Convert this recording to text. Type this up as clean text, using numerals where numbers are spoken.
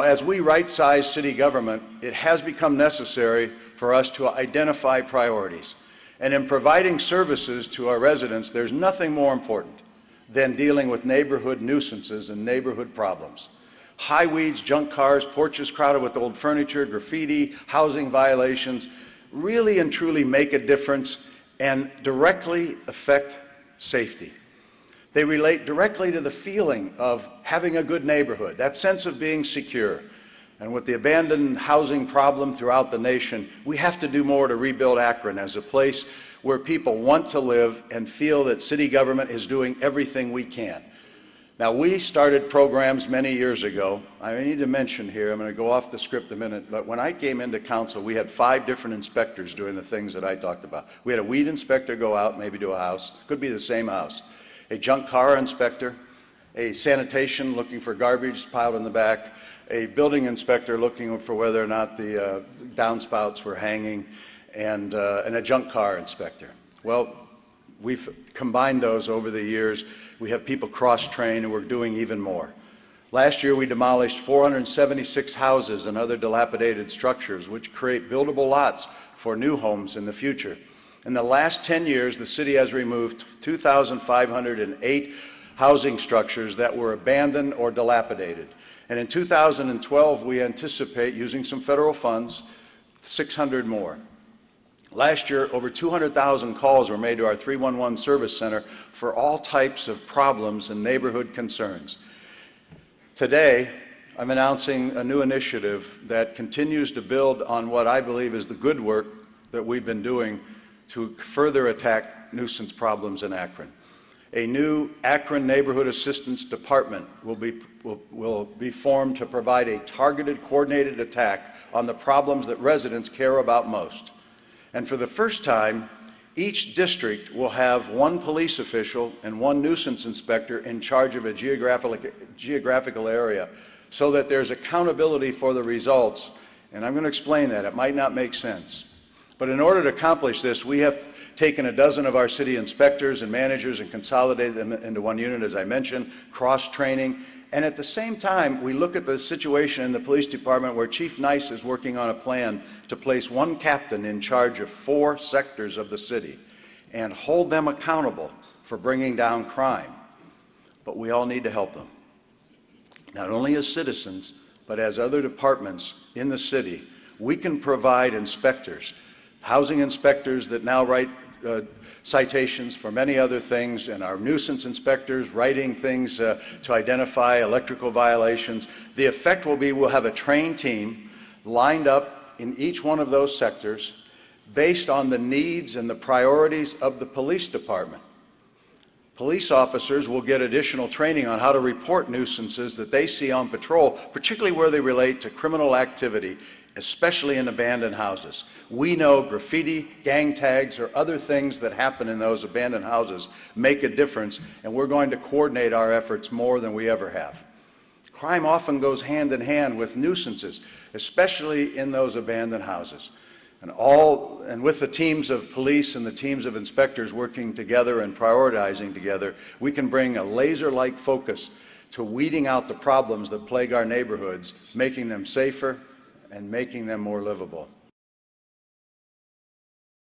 As we right-size city government, it has become necessary for us to identify priorities. And in providing services to our residents, there's nothing more important than dealing with neighborhood nuisances and neighborhood problems. High weeds, junk cars, porches crowded with old furniture, graffiti, housing violations really and truly make a difference and directly affect safety. They relate directly to the feeling of having a good neighborhood, that sense of being secure. And with the abandoned housing problem throughout the nation, we have to do more to rebuild Akron as a place where people want to live and feel that city government is doing everything we can. Now, we started programs many years ago. I need to mention here, I'm going to go off the script a minute, but when I came into council, we had 5 different inspectors doing the things that I talked about. We had a weed inspector go out, maybe to a house, could be the same house, a junk car inspector, a sanitation looking for garbage piled in the back, a building inspector looking for whether or not the downspouts were hanging, and a junk car inspector. Well, we've combined those over the years. We have people cross-trained, and we're doing even more. Last year, we demolished 476 houses and other dilapidated structures, which create buildable lots for new homes in the future. In the last 10 years, the city has removed 2,508 housing structures that were abandoned or dilapidated. And in 2012, we anticipate using some federal funds, 600 more. Last year, over 200,000 calls were made to our 311 service center for all types of problems and neighborhood concerns. Today, I'm announcing a new initiative that continues to build on what I believe is the good work that we've been doing to further attack nuisance problems in Akron. A new Akron Neighborhood Assistance Department will be formed to provide a targeted, coordinated attack on the problems that residents care about most. And for the first time, each district will have 1 police official and 1 nuisance inspector in charge of a geographical area so that there's accountability for the results. And I'm going to explain that. It might not make sense. But in order to accomplish this, we have taken a dozen of our city inspectors and managers and consolidated them into 1 unit, as I mentioned, cross-training. And at the same time, we look at the situation in the police department where Chief Nice is working on a plan to place 1 captain in charge of 4 sectors of the city and hold them accountable for bringing down crime. But we all need to help them, not only as citizens, but as other departments in the city. We can provide inspectors, housing inspectors that now write citations for many other things, and our nuisance inspectors writing things to identify electrical violations. The effect will be we'll have a trained team lined up in each one of those sectors based on the needs and the priorities of the police department. Police officers will get additional training on how to report nuisances that they see on patrol, particularly where they relate to criminal activity, especially in abandoned houses. We know graffiti, gang tags, or other things that happen in those abandoned houses make a difference, and we're going to coordinate our efforts more than we ever have. Crime often goes hand in hand with nuisances, especially in those abandoned houses. And with the teams of police and the teams of inspectors working together and prioritizing together, we can bring a laser-like focus to weeding out the problems that plague our neighborhoods, making them safer and making them more livable.